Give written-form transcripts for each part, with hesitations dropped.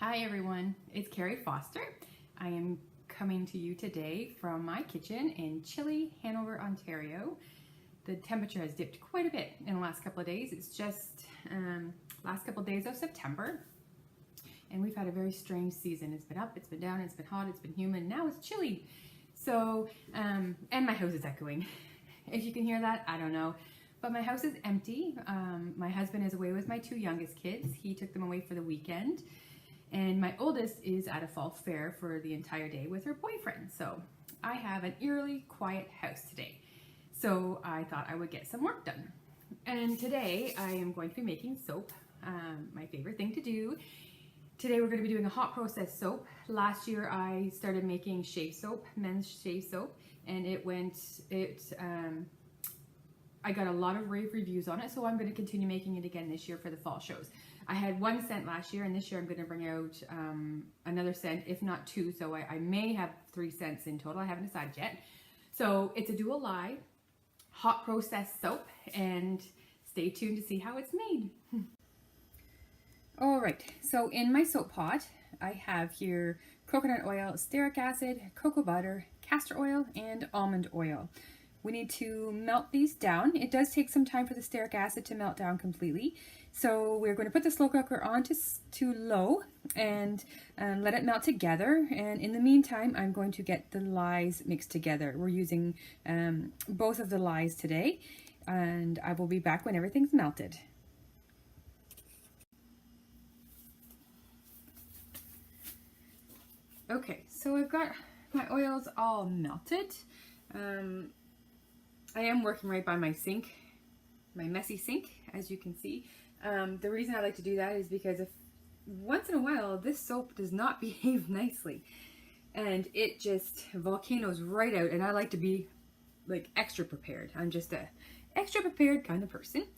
Hi everyone, it's Carrie Foster. I am coming to you today from my kitchen in chilly Hanover, Ontario. The temperature has dipped quite a bit in the last couple of days. It's just last couple of days of September, and we've had a very strange season. It's been up, it's been down, it's been hot, it's been humid, now it's chilly. So, and my house is echoing. If you can hear that, I don't know. But my house is empty. My husband is away with my two youngest kids. He took them away for the weekend. And my oldest is at a fall fair for the entire day with her boyfriend. So I have an eerily quiet house today. So I thought I would get some work done. And today I am going to be making soap, my favorite thing to do. Today we're going to be doing a hot process soap. Last year I started making shave soap, men's shave soap, and I got a lot of rave reviews on it, so I'm going to continue making it again this year for the fall shows. I had 1 scent last year, and this year I'm going to bring out another scent, if not 2, so I may have 3 scents in total. I haven't decided yet. So it's a dual lye, hot process soap, and stay tuned to see how it's made. Alright, so in my soap pot, I have here coconut oil, stearic acid, cocoa butter, castor oil, and almond oil. We need to melt these down. It does take some time for the stearic acid to melt down completely. So we're going to put the slow cooker on to low and let it melt together. And in the meantime, I'm going to get the lyes mixed together. We're using both of the lyes today, and I will be back when everything's melted. Okay, so I've got my oils all melted. I am working right by my sink, my messy sink, as you can see. The reason I like to do that is because if once in a while this soap does not behave nicely and it just volcanoes right out, and I like to be like extra prepared. I'm just a extra prepared kind of person.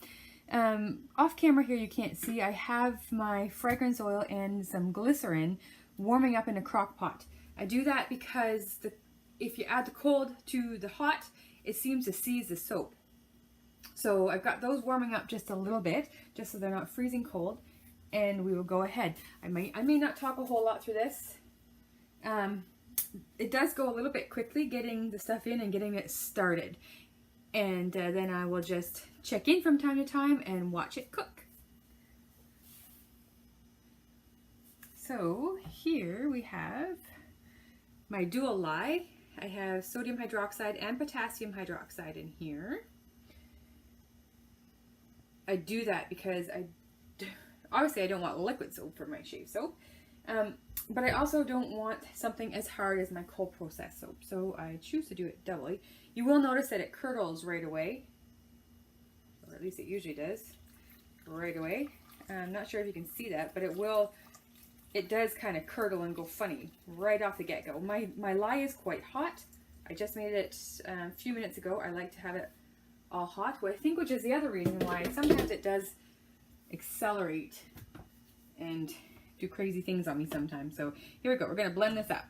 Off camera here you can't see, I have my fragrance oil and some glycerin warming up in a crock pot. I do that because if you add the cold to the hot, it seems to seize the soap. So I've got those warming up just a little bit, just so they're not freezing cold, and we will go ahead. I may not talk a whole lot through this. It does go a little bit quickly getting the stuff in and getting it started. And then I will just check in from time to time and watch it cook. So here we have my dual lye. I have sodium hydroxide and potassium hydroxide in here. I do that because obviously I don't want liquid soap for my shave soap, but I also don't want something as hard as my cold process soap, so I choose to do it doubly. You will notice that it curdles right away, or at least it usually does right away. I'm not sure if you can see that, but it does kind of curdle and go funny right off the get-go. My lye is quite hot. I just made it a few minutes ago. I like to have it all hot, which is the other reason why sometimes it does accelerate and do crazy things on me sometimes. So here we go. We're going to blend this up.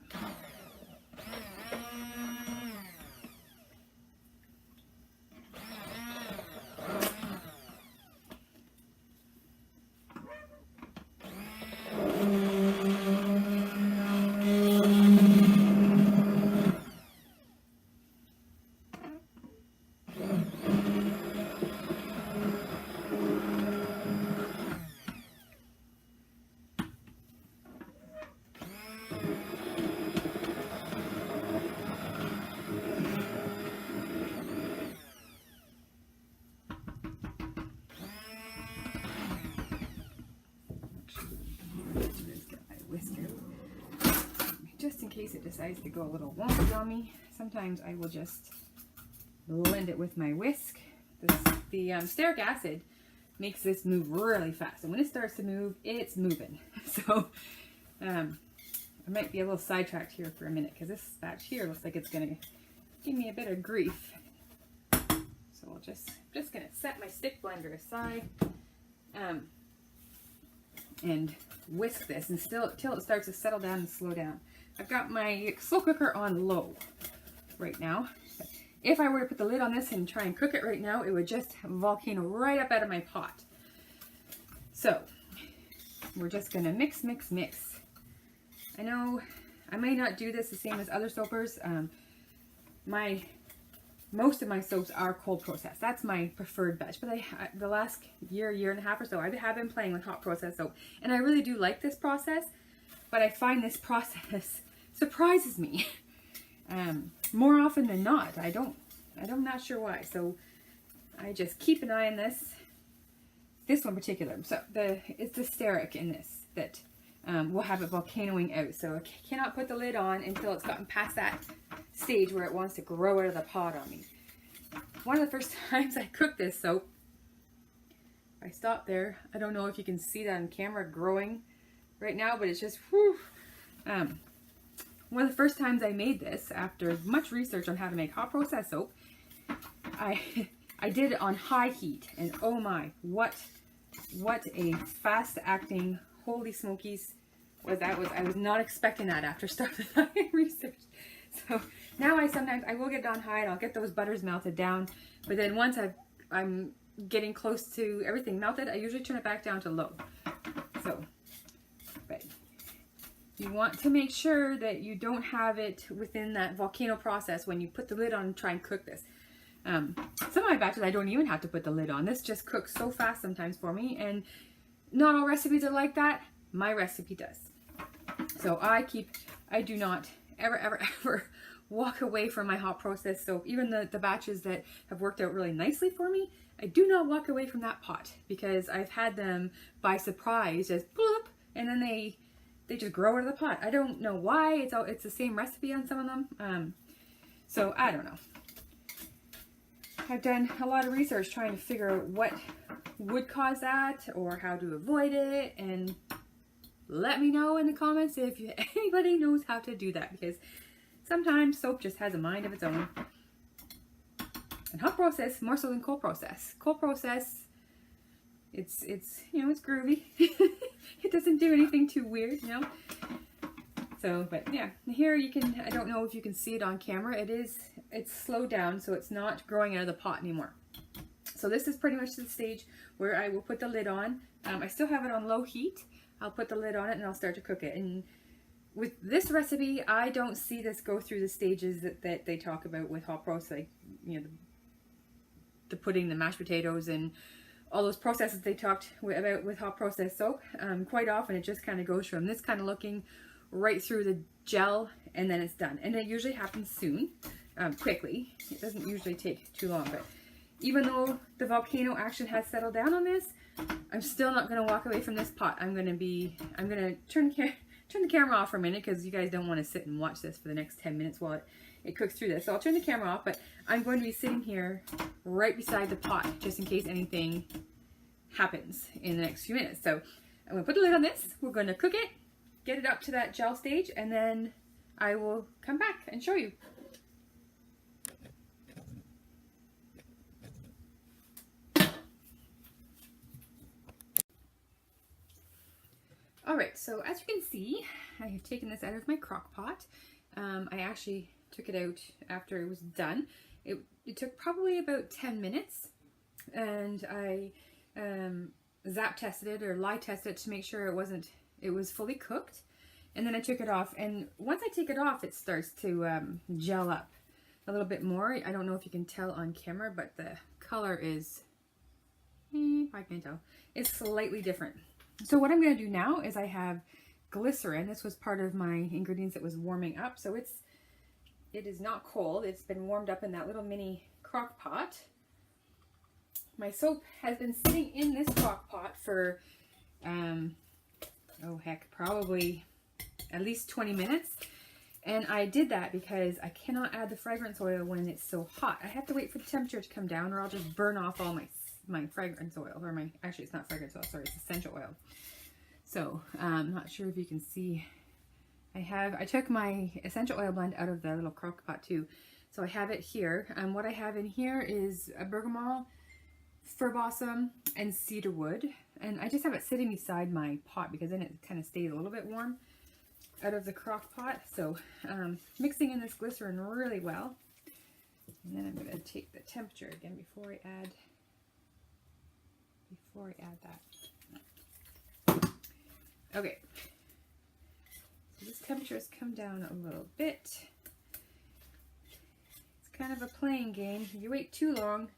Just in case it decides to go a little wonky on me, sometimes I will just blend it with my whisk. The stearic acid makes this move really fast, and when it starts to move, it's moving. So I might be a little sidetracked here for a minute because this batch here looks like it's going to give me a bit of grief. So I'll just going to set my stick blender aside and whisk this until it starts to settle down and slow down. I've got my slow cooker on low right now. If I were to put the lid on this and try and cook it right now, it would just volcano right up out of my pot. So we're just going to mix, mix, mix. I know I may not do this the same as other soapers. Most of my soaps are cold process. That's my preferred batch. But the last year and a half or so, I have been playing with hot process soap. And I really do like this process. But I find this process surprises me. More often than not. I'm not sure why. So I just keep an eye on this. This one in particular. So it's the steric in this that will have it volcanoing out. So I cannot put the lid on until it's gotten past that stage where it wants to grow out of the pot on me. One of the first times I cooked this soap, I stopped there. I don't know if you can see that on camera growing right now, but it's just whew. One of the first times I made this, after much research on how to make hot process soap, I did it on high heat, and oh my, what a fast acting, holy smokies was that. I was not expecting that after starting research. So now I will get it on high and I'll get those butters melted down, but then once I'm getting close to everything melted, I usually turn it back down to low. So, but you want to make sure that you don't have it within that volcano process when you put the lid on and try and cook this. Some of my batches I don't even have to put the lid on. This just cooks so fast sometimes for me, and not all recipes are like that. My recipe does. So I do not ever walk away from my hot process soap. Even the batches that have worked out really nicely for me, I do not walk away from that pot, because I've had them by surprise, just bloop, and then they just grow out of the pot. I don't know why. It's the same recipe on some of them. So I don't know. I've done a lot of research trying to figure out what would cause that or how to avoid it, and let me know in the comments if anybody knows how to do that, because sometimes soap just has a mind of its own. And hot process more so than cold process. Cold process, it's groovy. It doesn't do anything too weird, you know. So, but yeah, here you can, I don't know if you can see it on camera, it's slowed down, so it's not growing out of the pot anymore. So this is pretty much the stage where I will put the lid on. I still have it on low heat. I'll put the lid on it and I'll start to cook it. And with this recipe, I don't see this go through the stages that they talk about with hot process, like, you know, the pudding, the mashed potatoes, and all those processes they talked about with hot process soap. Quite often it just kind of goes from this kind of looking right through the gel, and then it's done. And it usually happens soon, quickly. It doesn't usually take too long, but even though the volcano action has settled down on this, I'm still not going to walk away from this pot. I'm going to turn the camera off for a minute, because you guys don't want to sit and watch this for the next 10 minutes while it cooks through this. So I'll turn the camera off, but I'm going to be sitting here right beside the pot just in case anything happens in the next few minutes. So I'm going to put the lid on this. We're going to cook it, get it up to that gel stage, and then I will come back and show you. Alright, so as you can see, I have taken this out of my crock pot. I actually took it out after it was done. It took probably about 10 minutes, and I zap tested it or lye tested it to make sure it was fully cooked. And then I took it off, and once I take it off, it starts to gel up a little bit more. I don't know if you can tell on camera, but the color is, I can tell, it's slightly different. So what I'm going to do now is I have glycerin. This was part of my ingredients that was warming up. So it is not cold. It's been warmed up in that little mini crock pot. My soap has been sitting in this crock pot for, oh heck, probably at least 20 minutes. And I did that because I cannot add the fragrance oil when it's so hot. I have to wait for the temperature to come down, or I'll just burn off all my fragrance oil, or actually it's not fragrance oil, sorry, it's essential oil. So I'm not sure if you can see, I took my essential oil blend out of the little crock pot too. So I have it here. What I have in here is a bergamot, fir balsam, and cedarwood. And I just have it sitting beside my pot because then it kind of stays a little bit warm out of the crock pot. So mixing in this glycerin really well. And then I'm going to take the temperature again before I add that. Okay. This temperature has come down a little bit. It's kind of a playing game. If you wait too long,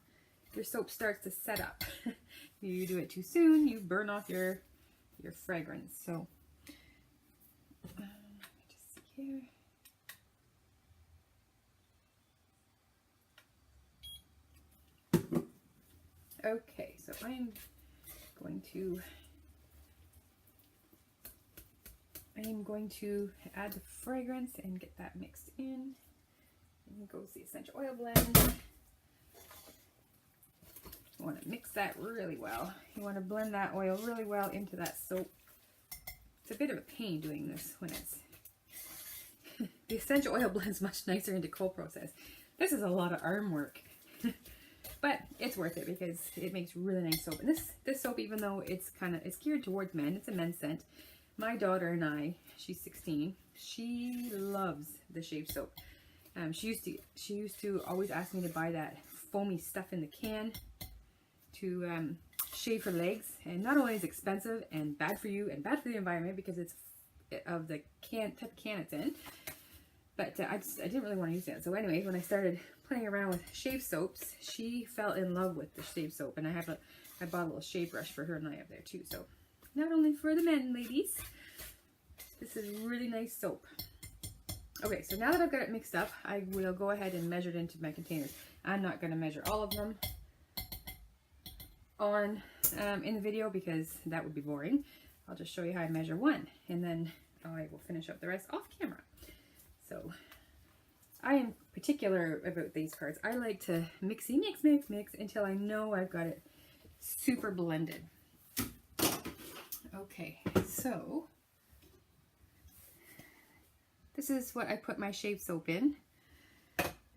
your soap starts to set up. If you do it too soon, you burn off your fragrance. So let me just see here. Okay, so I'm going to add the fragrance and get that mixed in. And goes the essential oil blend. You want to mix that really well. You want to blend that oil really well into that soap. It's a bit of a pain doing this when it's the essential oil blends much nicer into cold process. This is a lot of arm work. But it's worth it because it makes really nice soap. And this soap, even though it's geared towards men, it's a men's scent. My daughter and I, she's 16, she loves the shave soap. She used to always ask me to buy that foamy stuff in the can to shave her legs. And not only is it expensive and bad for you and bad for the environment because it's of the type of can it's in, but I didn't really want to use it. So anyway, when I started playing around with shave soaps, she fell in love with the shave soap, and I bought a little shave brush for her and I up there too. So not only for the men, ladies, this is really nice soap. Okay, so now that I've got it mixed up, I will go ahead and measure it into my containers. I'm not going to measure all of them on in the video because that would be boring. I'll just show you how I measure one, and then I will finish up the rest off camera. So I am particular about these parts. I like to mix until I know I've got it super blended. Okay, so this is what I put my shave soap in,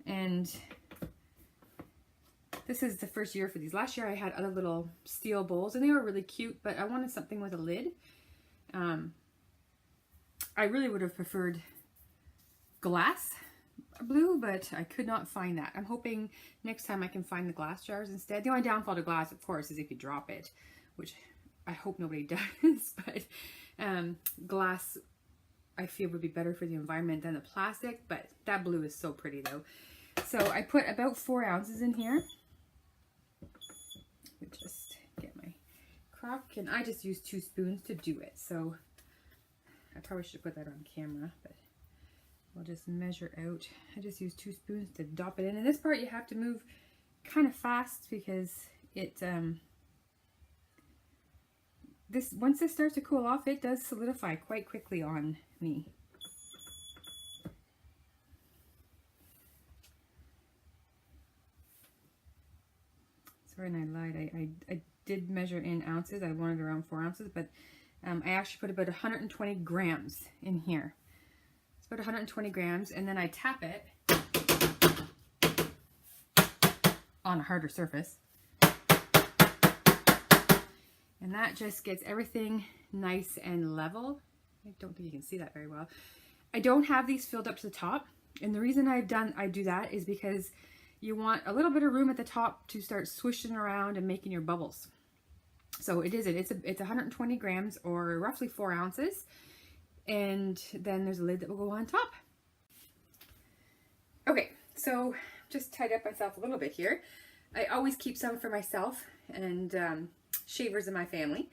and this is the first year for these. Last year I had other little steel bowls and they were really cute, but I wanted something with a lid. I really would have preferred glass blue, but I could not find that. I'm hoping next time I can find the glass jars instead. The only downfall to glass, of course, is if you drop it, which I hope nobody does, but glass I feel would be better for the environment than the plastic, but that blue is so pretty though. So I put about 4 ounces in here. Let me just get my crock, and I just use 2 spoons to do it. So I probably should put that on camera, but we'll just measure out. I just use 2 spoons to dop it in. And this part you have to move kind of fast because it once this starts to cool off, it does solidify quite quickly on me. Sorry, and I lied. I did measure in ounces. I wanted around 4 ounces, but I actually put about 120 grams in here. It's about 120 grams, and then I tap it on a harder surface. And that just gets everything nice and level. I don't think you can see that very well. I don't have these filled up to the top. And the reason I do that is because you want a little bit of room at the top to start swishing around and making your bubbles. So it's 120 grams or roughly 4 ounces. And then there's a lid that will go on top. Okay, so just tied up myself a little bit here. I always keep some for myself and shavers in my family.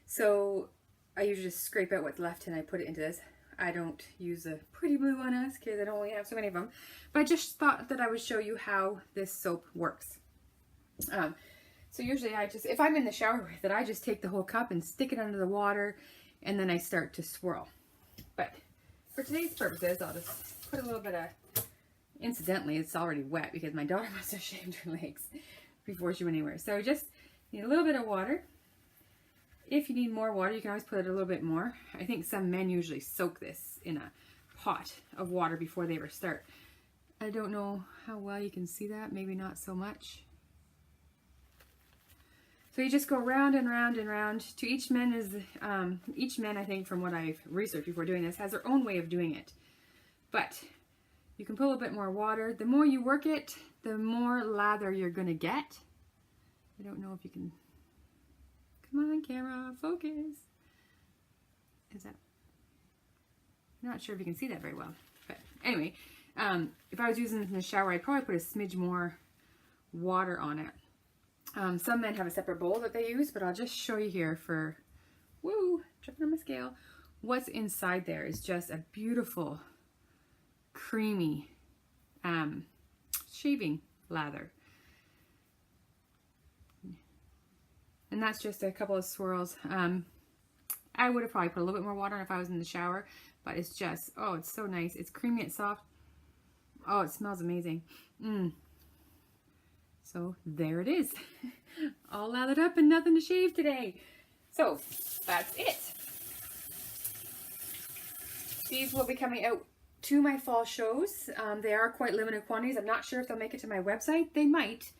So I usually just scrape out what's left and I put it into this. I don't use a pretty blue on us because I don't only have so many of them. But I just thought that I would show you how this soap works. So usually if I'm in the shower with it, I just take the whole cup and stick it under the water and then I start to swirl. But for today's purposes, I'll just put a little bit of, incidentally, it's already wet because my daughter must have shaved her legs before she went anywhere. So just need a little bit of water. If you need more water, you can always put it a little bit more. I think some men usually soak this in a pot of water before they ever start. I don't know how well you can see that, maybe not so much. So you just go round and round and round. To each man, I think, from what I've researched before doing this, has their own way of doing it. But you can put a little bit more water. The more you work it, the more lather you're going to get. I don't know if you can... Come on, camera, focus. Is that... I'm not sure if you can see that very well. But anyway, if I was using this in the shower, I'd probably put a smidge more water on it. Some men have a separate bowl that they use, but I'll just show you here for, woo, tripping on my scale. What's inside there is just a beautiful, creamy shaving lather. And that's just a couple of swirls. I would have probably put a little bit more water on if I was in the shower, but it's just, oh, it's so nice. It's creamy, it's soft. Oh, it smells amazing. So there it is. All lathered up and nothing to shave today. So that's it. These will be coming out to my fall shows. They are quite limited quantities. I'm not sure if they'll make it to my website. They might.